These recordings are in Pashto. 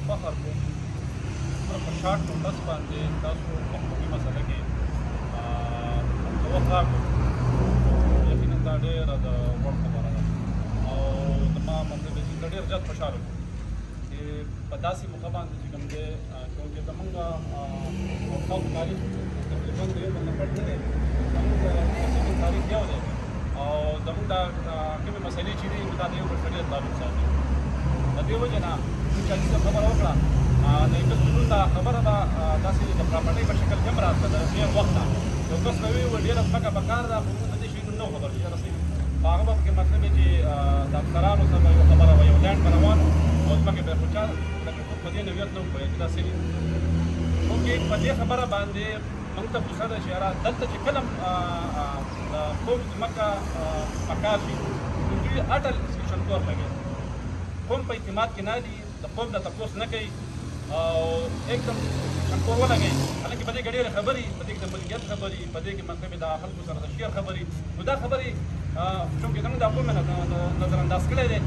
فخر کوم دومره په شارټ نوټس باندې تاسو مخکې مسله کې وخت راکړو یقینا دا ډېره د وړ خبره ده او زما مطلب دی چې ډېر زیات خوشحاله کوم چې په داسې موقع باندې چې کوم دی چونکې زمونږ خلق تاریخ تقریبا د یو بل نه پټ نه دی زمونږ د تاریخ یو دی او زمونږ دا کومې مسلې چې دي دا د یو بل سره ډېر تعلق ساتي د دې وجې نه موږ چې عزیزه خبره وکړه د انډسټریو دا خبره به داسې د پراپرټۍ په شکل کې هم راتله د ډېر وخت نه یو کس به وویل ډېره ځمکه په کار ده خو موږ د دې شیانو نه خبر چې رسېږي په هغه وخت کې مطلب یې چې د افسرانو سره به یو خبره وه یو لینډ به روان وو او ځمکې به یې خو چا لکه څوک په دې نوعیت نه وو پوهېږي دا څه دي چونکې په دې خبره باندې موږ ته غوسه ده چې یاره دلته چې کله د قوم ځمکه په کار شي نو دوی اټل شنکور لګوي قوم په اعتماد کې نه دي د قوم نه تپوس نه کوي او एकदम شنکور ولګوي حالانکې په دې کې ډېرې خبرې په دې کې د ملکیت خبرې په دې کې مطلب د خلکو سره د شعر خبرې نو دا خبرې چونکې زموږ دا قوم نظرانداز کړی دی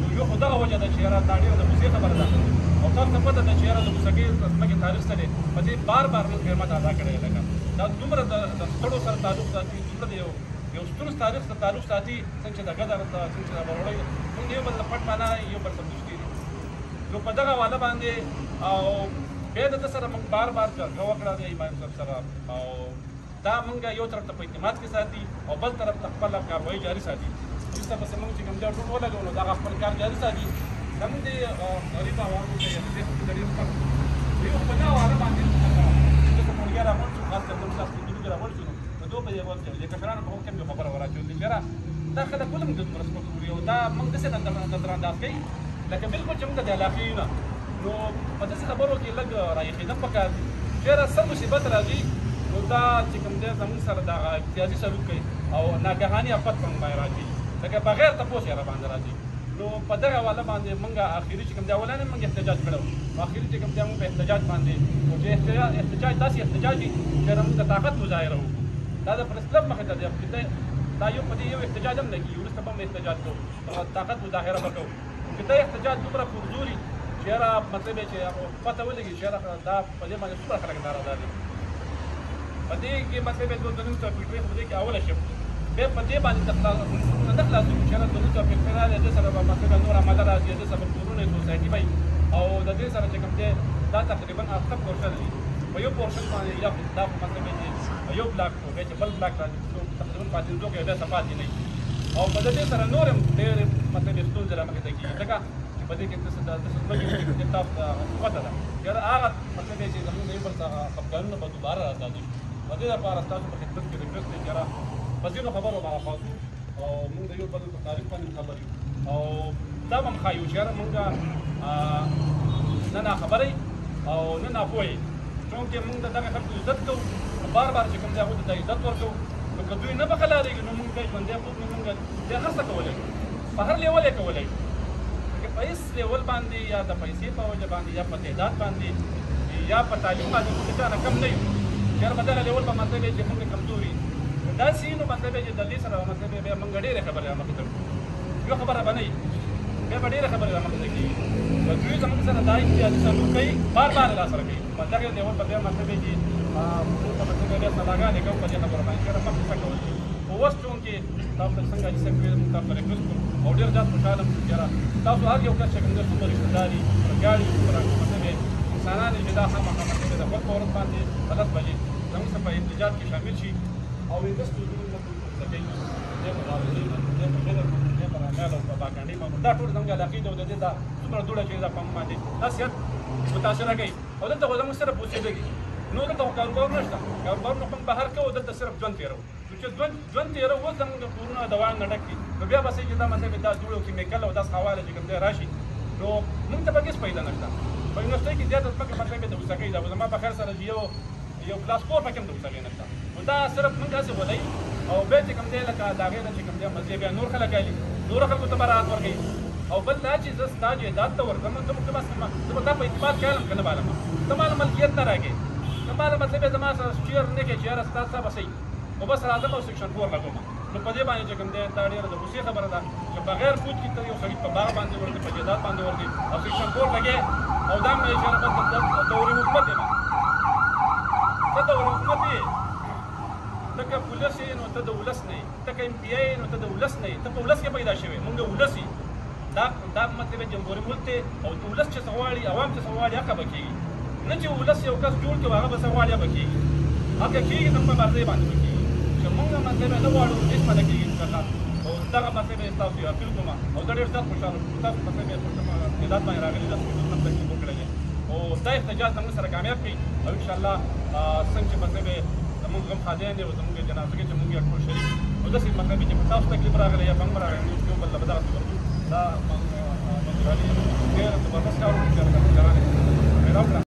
نو یو خو دغه وجه ده چې یاره دا ډېره د غوسې خبره ده او تاسو ته پته ده چې یاره د غوسګۍ ځمکې تاریخ څه دی په دې بار بار موږ خدمت ادا کړی دی لکه دا دومره د ستړو سره تعلق ساتي دومره د یو ستونز تاریخ سره تعلق ساتي څنګه چې د غدر څنګه چې د بروړۍ موږ یو بل پټ معنا یو بل سمجھ کېږي نو په دغه والا باندې او بیا د ده سره موږ بار بار جرګه وکړه د امام صاحب سره او دا موږ یو طرف ته په اعتماد کې ساتي او بل طرف ته خپله کاروایي جاري ساتي وروسته پسې موږ چې کوم ځای ټول ولګو نو دغه خپل کار جاري ساتي زموږ د غریب عوامو ته یې د ډېر کار یو په دغه والا باندې دلته ټولګی راغونډ شو خاص کر زموږ ستاسو ټولګي راغونډ شو نو دوی په یې وخت کې د کشرانو په وخت کې یو خبره وراچولې چې یاره دا خلک ولې موږ دومره سپک ګوري او دا موږ داسې نظرانداز کوي لکه بالکل چې موږ د علاقې یو نه نو په داسې خبرو کې لږ رایښېدل پکار دي چې یاره څه مصیبت راځي نو دا چې کوم دی زموږ سره دغه امتیازي سلوک کوي او ناګهاني افت په موږ باندې راځي لکه بغیر تپوس یې راباندې راځي نو په دغه والا باندې موږ اخري چې کوم دی اولانې موږ احتجاج کړی و اخري چې کوم دی موږ په احتجاج باندې او چې احتجاج داسې احتجاج دي چې موږ د طاقت مظاهره وکړو دا د پرس کلب مخې ته دی دا یو په دې یو احتجاج هم لګي وروسته به هم احتجاج کوو طاقت مظاهره به کوو چې دا احتجاج دومره پرزوري چې یاره مطلب یې چې پته ولګي چې یاره دا په دې باندې څومره خلک ناراضه دي په دې کې مطلب یې 2000 فیټ په دې کې اوله شپ بیا په دې باندې نه خلاصو چې یاره 2000 فیټ راځي د سره مطلب نور عمل راځي د سبب کورونه سوسایټي وي او د دې سره چې کوم دی دا تقریبا اته پورشن دي په یو پورشن باندې یا دا مطلب یې یو بلاک او بیا چې بل بلاک راځي تقریبا پاتې دوه کې بیا صفات دي او په دې سره نور هم ډېر مطلب ستونزې رامخې ته کېږي ځکه چې په دې کې تاسو د تاسو پته ده یاره هغه مطلب چې زموږ یو بل څه خپګانونه به دوباره راځي په دې لپاره تاسو په خدمت کې ریکوست دی چې یاره په ځینو خبرو مخاطب او موږ د یو بل په تاریخ باندې خبر یو او دا هم ښایو چې یاره موږ نه ناخبرۍ او نه ناپوهې چونکې موږ د دغه خلکو عزت کوو بار بار چې کوم دی هغوی ته د عزت ورکوو نو که دوی نه بخلاریږي نو موږ بیا ژوندی خوب نو موږ بیا هر څه کولی شو په هر لیول یې کولی شو په هېڅ لیول باندې یا د پیسې په وجه باندې یا په تعداد باندې یا په تعلیم باندې موږ د چا نه کم نه یو چېرې په دغه لیول به مطلب یې چې موږ کمزوري داسې نو مطلب یې چې د دې سره مطلب یې بیا موږ ډېرې خبرې رامخې ته یو خبره به نه وي بیا به ډېرې خبرې رامخې ته کېږي نو دوی زموږ سره دا امتیازي سلوک کوي بار بار یې راسره کوي په دغه لیول به بیا مطلب یې چې موږ ته مطلب بیا سلاګانې کوو په دې خبره باندې چېرې مخکې څه کولی خو اوس چونکې تاسو ته څنګه چې صاحب ویل موږ تاسو ته ریکوست کوو او ډېر زیات خوشحاله یم چې یاره تاسو هر یو کس چې کوم دی څومره رشته داري ورګاړي مطلب یې انسانان چې دا خامخا مطلب د خپل په ورځ باندې 10 بجې زموږ سره په احتجاج کې شامل شي او انډسټریو زده کوي د مبارزې د مخالف د پرامال او پروپاګاندا باندې دا ټول زموږ علاقې د دې دا څومره دوړه چې دا په باندې تاسو متاثر کوي او دلته زموږ سره پوښتنه نو دلته کاروبار نشته کاروبار نو کوم بهر کوو دلته صرف ژوند تېرو چې ژوند تېرو اوس زموږ د کورونه دوام نه ډک دي نو بیا به څه چې دا مطلب دا دوړه او کیمیکل او داس حواله چې کوم ځای راشي نو موږ ته به هېڅ پیدا نشته په یونیورسټۍ کې زیاته ځمکه مطلب د اوسګۍ ده زما په خیر سره یو کلاس 4 پکې هم د اوسګۍ نشته نو دا صرف موږ هسې ولئ او بیا چې کوم دی لکه د هغې نه چې کوم دی مزې بیا نور خلک اهلي نورو خلکو ته به راحت ورکوي او بل دا چې زه ستا جایداد ته ورځم ته موږ زه به تا په اعتماد کړم که نه بالم ته ماله ملکیت نه راکړې ته ماله مطلب یې زما سره شیر نه کوې چې یاره ستا څه به صحیح خو بس راځم او سیکشن 4 لګوم نو په دې باندې چې کوم دی دا ډېره د غوسې خبره ده چې بغیر پوښ کې ته یو سړي په باغ باندې ورځي په جایداد باندې ورځي او سیکشن 4 لګې او دا مې اشاره په دوري حکومت دی ته دوري حکومت دی ته که پولیس یې نو ته د ولس نه یې ته که ایم پی آی نو ته د ولس نه یې ته په ولس کې پیدا شوی موږ ولس یې دا مطلب جمهوري ملک دی او ولس چې څه غواړي عوام چې څه غواړي هغه به کېږي نه چې ولس یو کس جوړ کړي هغه به څه غواړي به کېږي هغه کېږي نو په مرضۍ باندې به کېږي چې موږ مطلب نه غواړو هېڅ به نه کېږي انشاءالله او دغه مطلب یې تاسو یې اپیل کوم او زه ډېر زیات خوشحاله شوم تاسو مطلب یې تعداد باندې راغلي تاسو هم تکلیف وکړی دی او دا احتجاج زموږ سره کامیاب کړي او انشاءالله څنګه چې مطلب یې زموږ غمخوازیان دي او زموږ جنازه کې چې موږ یې ټول شریک او داسې مطلب چې په تاسو تکلیف راغلی یا په موږ راغلی یو بل له به دغسې ورځو دا منظور علي ډېر زبردست کار